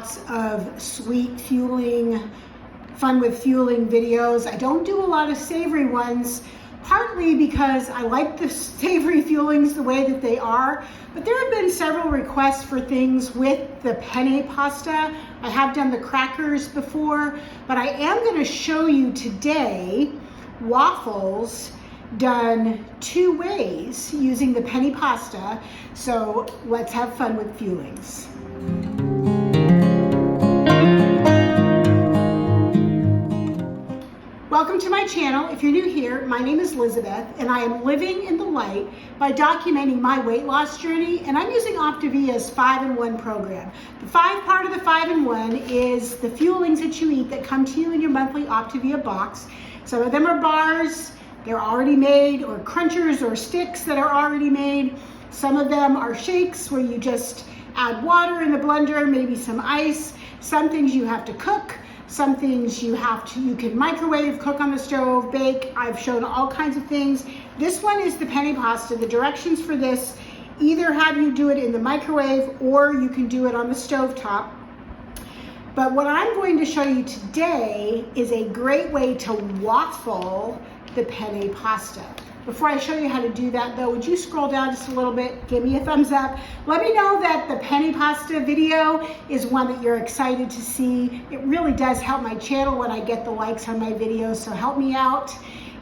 lots of sweet fueling, fun with fueling videos. I don't do a lot of savory ones, partly because I like the savory fuelings the way that they are, but there have been several requests for things with the penne pasta. I have done the crackers before, but I am going to show you today waffles done two ways using the penne pasta. So let's have fun with fuelings. Welcome to my channel. If you're new here, my name is Lizabeth, and I am living in the light by documenting my weight loss journey, and I'm using Optavia's 5-in-1 program. The 5 part of the 5-in-1 is the fuelings that you eat that come to you in your monthly Optavia box. Some of them are bars, they're already made, or crunchers or sticks that are already made. Some of them are shakes where you just add water in the blender, maybe some ice. Some things you have to cook. Some things you can microwave, cook on the stove, bake. I've shown all kinds of things. This one is the penne pasta. The directions for this either have you do it in the microwave or you can do it on the stove top. But what I'm going to show you today is a great way to waffle the penne pasta. Before I show you how to do that though, would you scroll down just a little bit, give me a thumbs up. Let me know that the penne pasta video is one that you're excited to see. It really does help my channel when I get the likes on my videos, so help me out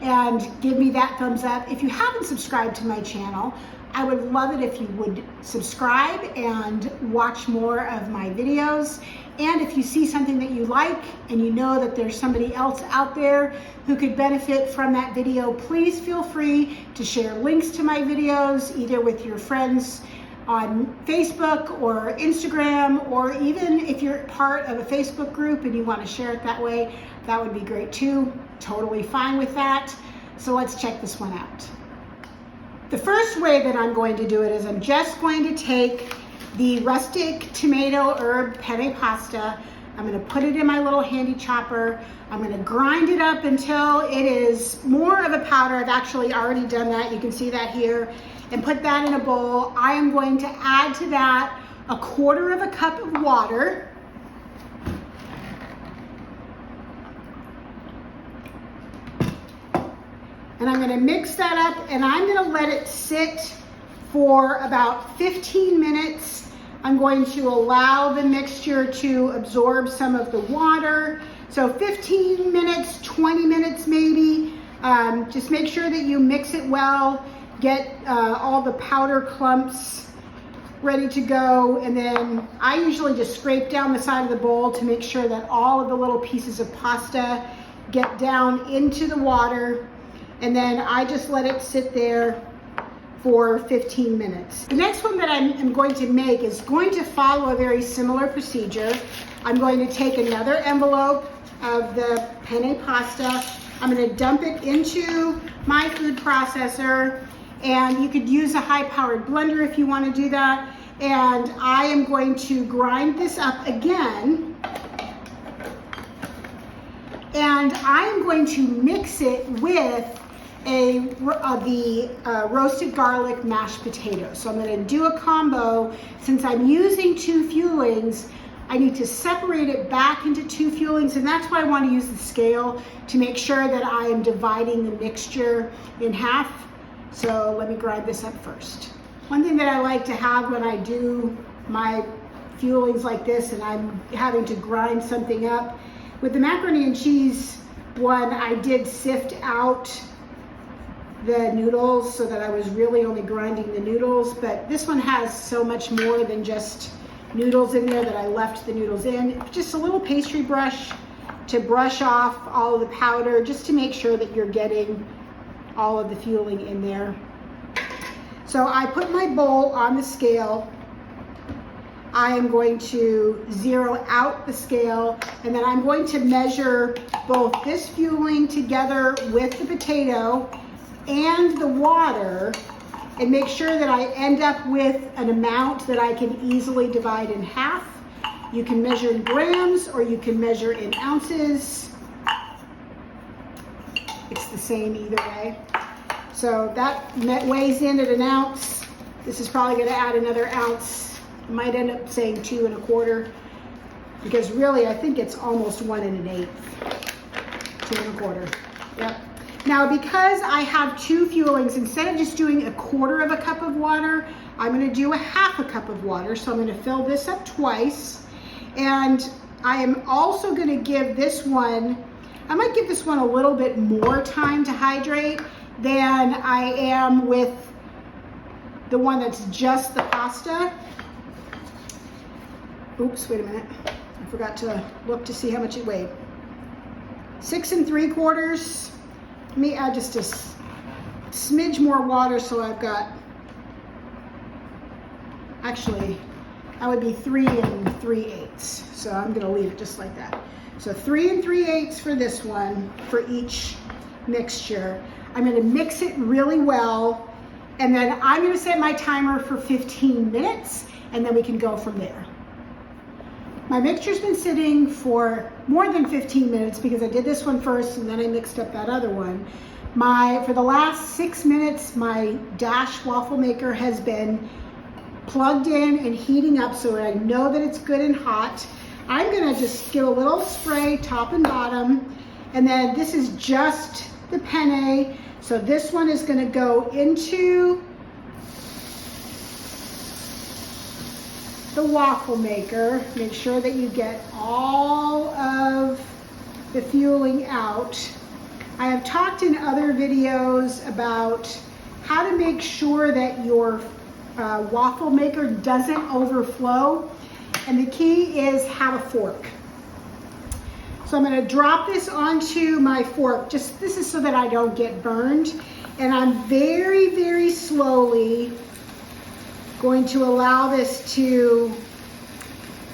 and give me that thumbs up. If you haven't subscribed to my channel, I would love it if you would subscribe and watch more of my videos. And if you see something that you like and you know that there's somebody else out there who could benefit from that video, please feel free to share links to my videos, either with your friends on Facebook or Instagram, or even if you're part of a Facebook group and you want to share it that way, that would be great too. Totally fine with that. So let's check this one out. The first way that I'm going to do it is I'm just going to take the Rustic tomato herb penne pasta. I'm going to put it in my little handy chopper. I'm going to grind it up until it is more of a powder. I've actually already done that. You can see that here. And put that in a bowl. I am going to add to that 1/4 cup of water. And I'm going to mix that up, and I'm going to let it sit for about 15 minutes. I'm going to allow the mixture to absorb some of the water. So 15 minutes, 20 minutes maybe. Just make sure that you mix it well, get all the powder clumps ready to go. And then I usually just scrape down the side of the bowl to make sure that all of the little pieces of pasta get down into the water. And then I just let it sit there for 15 minutes. The next one that I'm going to make is going to follow a very similar procedure. I'm going to take another envelope of the penne pasta. I'm going to dump it into my food processor, and you could use a high-powered blender if you want to do that. And I am going to grind this up again. And I am going to mix it with the roasted garlic mashed potatoes. So I'm going to do a combo. Since I'm using 2 fuelings, I need to separate it back into 2 fuelings, and that's why I want to use the scale to make sure that I am dividing the mixture in half. So let me grind this up first. One thing that I like to have when I do my fuelings like this and I'm having to grind something up, with the macaroni and cheese one, I did sift out the noodles so that I was really only grinding the noodles, but this one has so much more than just noodles in there that I left the noodles in. Just a little pastry brush to brush off all of the powder, just to make sure that you're getting all of the fueling in there. So I put my bowl on the scale. I am going to zero out the scale, and then I'm going to measure both this fueling together with the potato and the water, and make sure that I end up with an amount that I can easily divide in half. You can measure in grams or you can measure in ounces. It's the same either way. So that weighs in at 1 ounce. This is probably going to add another ounce. I might end up saying 2 1/4. because really I think it's almost 1 1/8, 2 1/4. Yep. Now because I have 2 fuelings, instead of just doing 1/4 cup of water, I'm going to do 1/2 cup of water. So I'm going to fill this up twice, and I am also going to give this one, I might give this one a little bit more time to hydrate than I am with the one that's just the pasta. Oops, wait a minute. I forgot to look to see how much it weighed. 6 3/4. Let me add just a smidge more water, so I've got, actually, that would be 3 3/8. So I'm gonna leave it just like that. So 3 3/8 for this one, for each mixture. I'm gonna mix it really well, and then I'm gonna set my timer for 15 minutes, and then we can go from there. My mixture's been sitting for more than 15 minutes because I did this one first and then I mixed up that other one. For the last 6 minutes, my Dash waffle maker has been plugged in and heating up, so I know that it's good and hot. I'm gonna just give a little spray top and bottom, and then this is just the penne. So this one is gonna go into the waffle maker. Make sure that you get all of the fueling out. I have talked in other videos about how to make sure that your waffle maker doesn't overflow, and the key is have a fork. So I'm going to drop this onto my fork. This is so that I don't get burned, and I'm very, very slowly going to allow this to,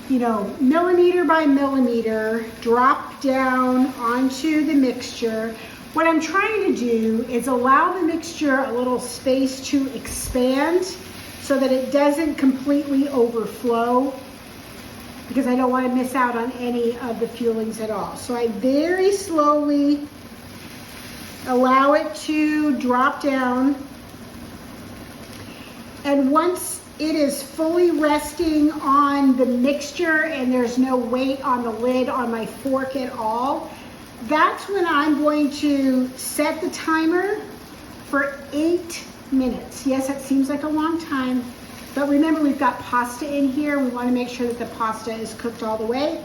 millimeter by millimeter, drop down onto the mixture. What I'm trying to do is allow the mixture a little space to expand so that it doesn't completely overflow, because I don't want to miss out on any of the fuelings at all. So I very slowly allow it to drop down, and once it is fully resting on the mixture and there's no weight on the lid on my fork at all, that's when I'm going to set the timer for 8 minutes. Yes, that seems like a long time, but remember, we've got pasta in here. We want to make sure that the pasta is cooked all the way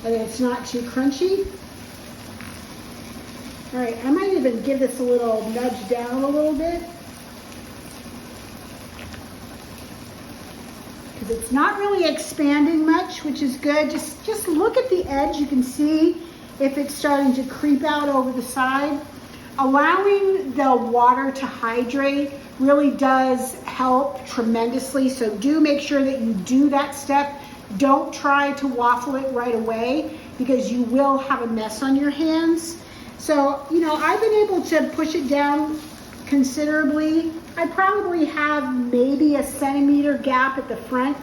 and that it's not too crunchy. All right, I might even give this a little nudge down a little bit, because it's not really expanding much, which is good. Just look at the edge. You can see if it's starting to creep out over the side. Allowing the water to hydrate really does help tremendously, so do make sure that you do that step. Don't try to waffle it right away, because you will have a mess on your hands. So, I've been able to push it down considerably. I probably have maybe a centimeter gap at the front,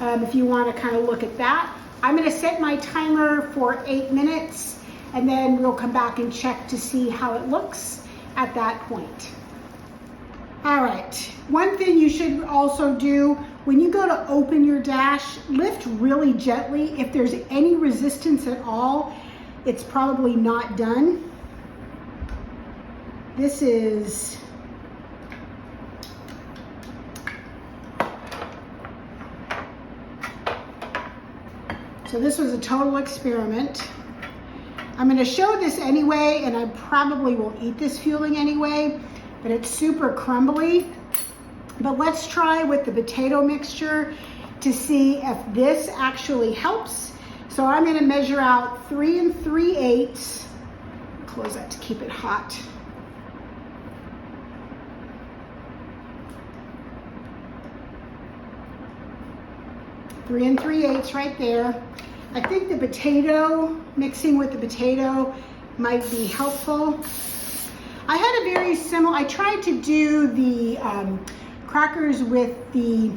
if you want to kind of look at that. I'm going to set my timer for 8 minutes, and then we'll come back and check to see how it looks at that point. All right, one thing you should also do when you go to open your Dash, lift really gently. If there's any resistance at all, it's probably not done. This is so this was a total experiment. I'm going to show this anyway, and I probably will eat this fueling anyway, but it's super crumbly. But let's try with the potato mixture to see if this actually helps. So I'm going to measure out 3 3/8. Close that to keep it hot. Three and 3/8 right there. I think the potato, mixing with the potato might be helpful. I had a very similar, I tried to do the crackers with the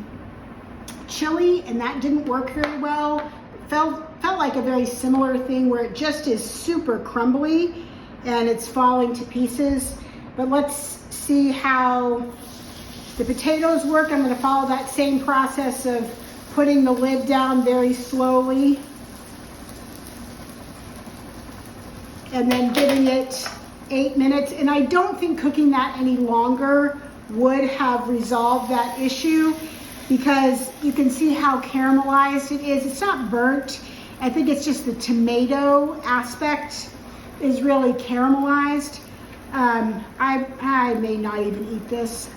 chili, and that didn't work very well. It felt like a very similar thing where it just is super crumbly and it's falling to pieces. But let's see how the potatoes work. I'm going to follow that same process of putting the lid down very slowly. and then giving it 8 minutes. And I don't think cooking that any longer would have resolved that issue, because you can see how caramelized it is. It's not burnt. I think it's just the tomato aspect is really caramelized. I may not even eat this.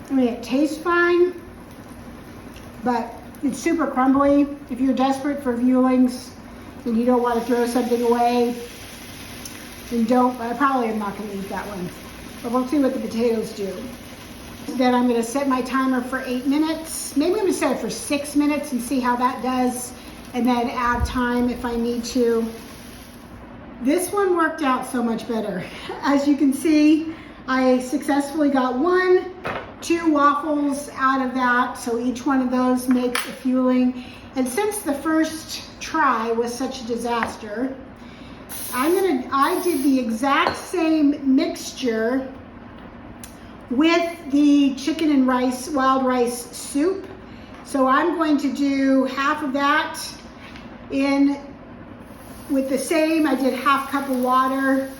I mean, it tastes fine, but it's super crumbly. If you're desperate for Fuelings and you don't want to throw something away, then don't. But I probably am not going to eat that one. But we'll see what the potatoes do. Then I'm going to set my timer for 8 minutes. Maybe I'm going to set it for 6 minutes and see how that does, and then add time if I need to. This one worked out so much better. As you can see, I successfully got 2 waffles out of that, so each one of those makes a Fueling. And since the first try was such a disaster, I did the exact same mixture with the chicken and rice, wild rice soup. So I'm going to do half of that in with the same. I did half cup of water.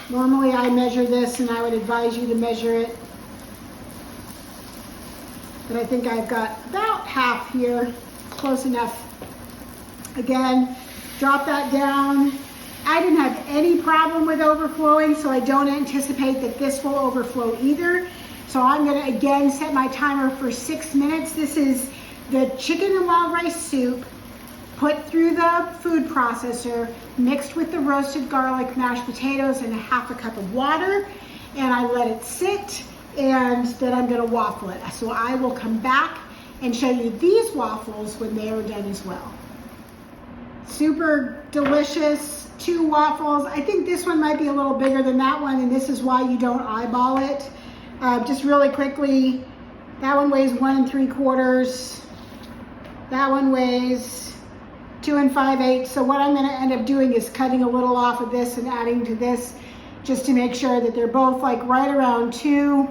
Normally I measure this, and I would advise you to measure it. But I think I've got about half here, close enough. Again, drop that down. I didn't have any problem with overflowing, so I don't anticipate that this will overflow either. So I'm gonna again set my timer for 6 minutes. This is the chicken and wild rice soup put through the food processor, mixed with the roasted garlic, mashed potatoes, and a half a cup of water. And I let it sit, and then I'm gonna waffle it. So I will come back and show you these waffles when they are done as well. Super delicious. 2 waffles. I think this one might be a little bigger than that one, and this is why you don't eyeball it. Just really quickly, that one weighs 1 3/4. That one weighs 2 5/8. So what I'm going to end up doing is cutting a little off of this and adding to this, just to make sure that they're both like right around 2.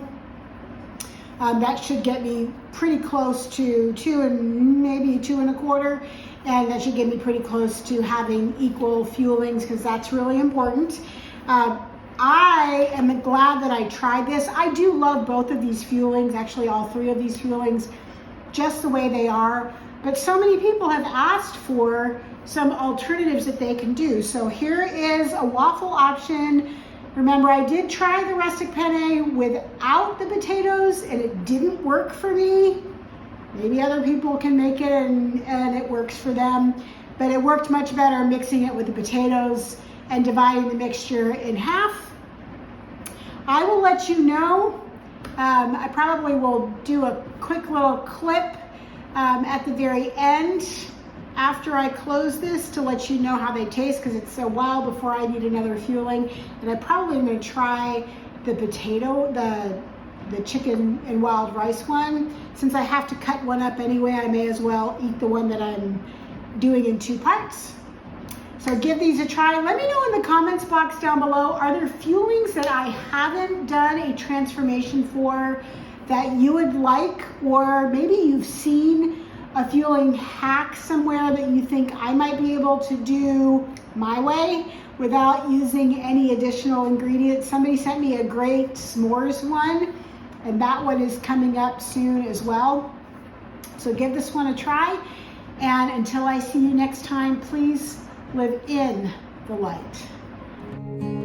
That should get me pretty close to 2 and maybe 2 1/4. And that should get me pretty close to having equal Fuelings, because that's really important. I am glad that I tried this. I do love both of these Fuelings, actually all 3 of these Fuelings, just the way they are. But so many people have asked for some alternatives that they can do. So here is a waffle option. Remember, I did try the Rustic penne without the potatoes, and it didn't work for me. Maybe other people can make it and it works for them, but it worked much better mixing it with the potatoes and dividing the mixture in half. I will let you know. I probably will do a quick little clip at the very end after I close this to let you know how they taste, because it's a while before I need another Fueling. And I probably am going to try the the chicken and wild rice one. Since I have to cut one up anyway, I may as well eat the one that I'm doing in 2 parts. So give these a try. Let me know in the comments box down below, are there Fuelings that I haven't done a transformation for that you would like, or maybe you've seen a Fueling hack somewhere that you think I might be able to do my way without using any additional ingredients. Somebody sent me a great s'mores one, and that one is coming up soon as well. So give this one a try, and until I see you next time, please live in the light.